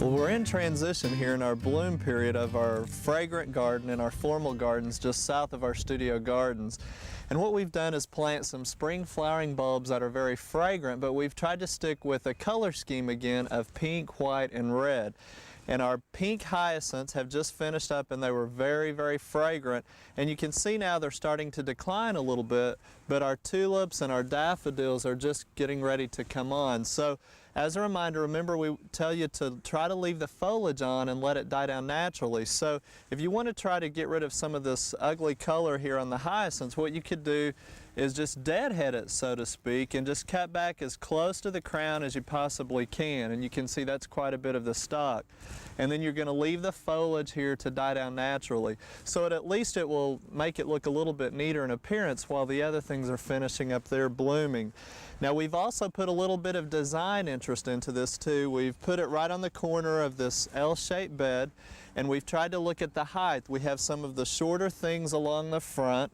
Well, we're in transition here in our bloom period of our fragrant garden and our formal gardens just south of our studio gardens. And what we've done is plant some spring flowering bulbs that are very fragrant, but we've tried to stick with a color scheme again of pink, white, and red. And our pink hyacinths have just finished up and they were very, very fragrant. And you can see now they're starting to decline a little bit, but our tulips and our daffodils are just getting ready to come on. So as a reminder, remember we tell you to try to leave the foliage on and let it die down naturally. So if you want to try to get rid of some of this ugly color here on the hyacinths, what you could do is just deadhead it, so to speak, and just cut back as close to the crown as you possibly can. And you can see that's quite a bit of the stock. And then you're going to leave the foliage here to die down naturally. So at least it will make it look a little bit neater in appearance while the other things are finishing up there blooming. Now we've also put a little bit of design interest into this too. We've put it right on the corner of this L-shaped bed, and we've tried to look at the height. We have some of the shorter things along the front,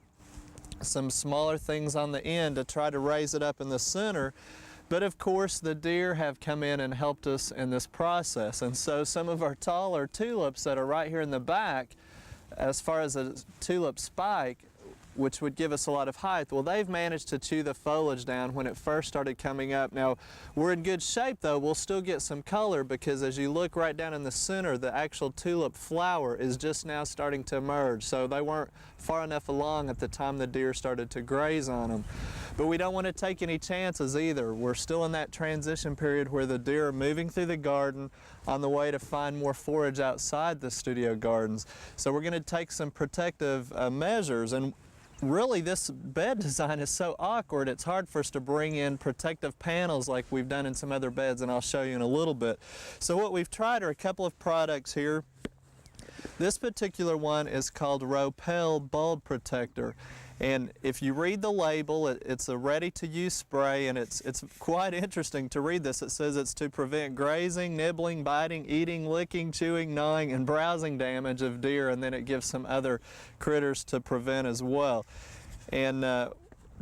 some smaller things on the end to try to raise it up in the center. But of course the deer have come in and helped us in this process, and so some of our taller tulips that are right here in the back, as far as a tulip spike, which would give us a lot of height, well, they've managed to chew the foliage down when it first started coming up. Now, we're in good shape though. We'll still get some color because as you look right down in the center, the actual tulip flower is just now starting to emerge. So they weren't far enough along at the time the deer started to graze on them. But we don't want to take any chances either. We're still in that transition period where the deer are moving through the garden on the way to find more forage outside the studio gardens. So we're going to take some protective measures. And really, this bed design is so awkward, it's hard for us to bring in protective panels like we've done in some other beds, and I'll show you in a little bit. So what we've tried are a couple of products here. This particular one is called Repel Bulb Protector. And if you read the label, it's a ready-to-use spray, and it's quite interesting to read this. It says it's to prevent grazing, nibbling, biting, eating, licking, chewing, gnawing, and browsing damage of deer, and then it gives some other critters to prevent as well. And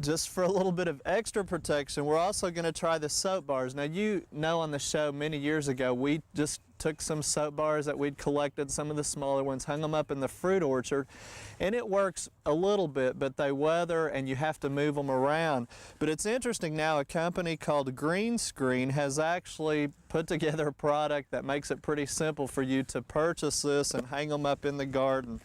just for a little bit of extra protection, we're also going to try the soap bars. Now, you know, on the show many years ago, we just took some soap bars that we'd collected, some of the smaller ones, hung them up in the fruit orchard, and it works a little bit, but they weather and you have to move them around. But it's interesting now, a company called Green Screen has actually put together a product that makes it pretty simple for you to purchase this and hang them up in the garden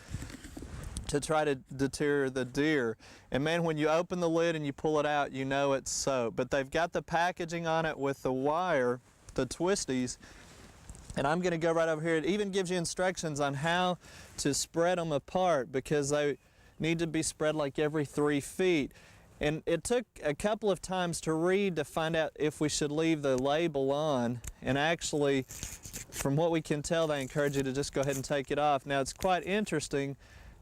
to try to deter the deer. And man, when you open the lid and you pull it out, you know it's soap. But they've got the packaging on it with the wire, the twisties, and I'm going to go right over here. It even gives you instructions on how to spread them apart because they need to be spread like every 3 feet. And it took a couple of times to read to find out if we should leave the label on. And actually, from what we can tell, they encourage you to just go ahead and take it off. Now, it's quite interesting.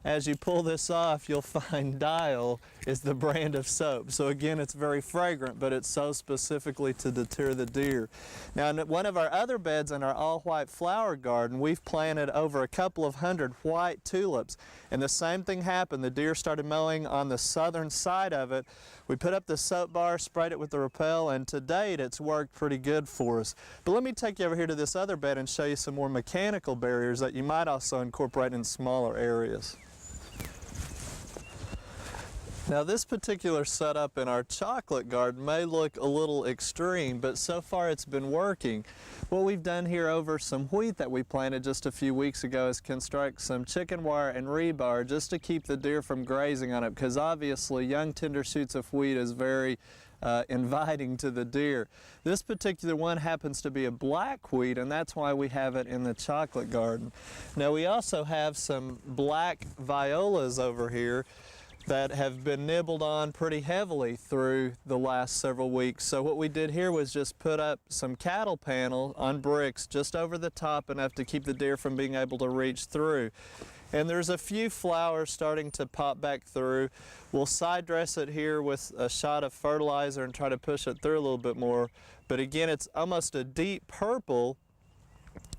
As you pull this off, you'll find Dial is the brand of soap. So again, it's very fragrant, but it's so specifically to deter the deer. Now, in one of our other beds in our all-white flower garden, we've planted over a couple of hundred white tulips. And the same thing happened. The deer started mowing on the southern side of it. We put up the soap bar, sprayed it with the Repel, and to date, it's worked pretty good for us. But let me take you over here to this other bed and show you some more mechanical barriers that you might also incorporate in smaller areas. Now, this particular setup in our chocolate garden may look a little extreme, but so far it's been working. What we've done here over some wheat that we planted just a few weeks ago is construct some chicken wire and rebar just to keep the deer from grazing on it, because obviously young tender shoots of wheat is very inviting to the deer. This particular one happens to be a black wheat, and that's why we have it in the chocolate garden. Now, we also have some black violas over here that have been nibbled on pretty heavily through the last several weeks. So what we did here was just put up some cattle panel on bricks just over the top, enough to keep the deer from being able to reach through. And there's a few flowers starting to pop back through. We'll side dress it here with a shot of fertilizer and try to push it through a little bit more. But again, it's almost a deep purple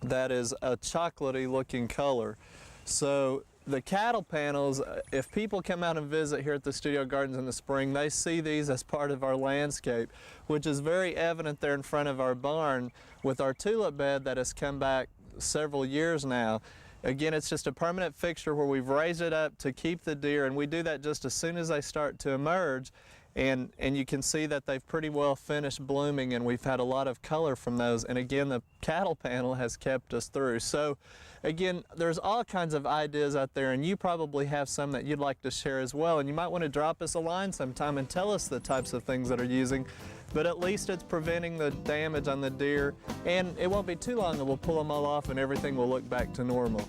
that is a chocolatey looking color. So the cattle panels, if people come out and visit here at the studio gardens in the spring, they see these as part of our landscape, which is very evident there in front of our barn with our tulip bed that has come back several years now. Again, it's just a permanent fixture where we've raised it up to keep the deer, and we do that just as soon as they start to emerge. And you can see that they've pretty well finished blooming, and we've had a lot of color from those. And again, the cattle panel has kept us through. So again, there's all kinds of ideas out there, and you probably have some that you'd like to share as well. And you might want to drop us a line sometime and tell us the types of things that are using. But at least it's preventing the damage on the deer, and it won't be too long that we'll pull them all off and everything will look back to normal.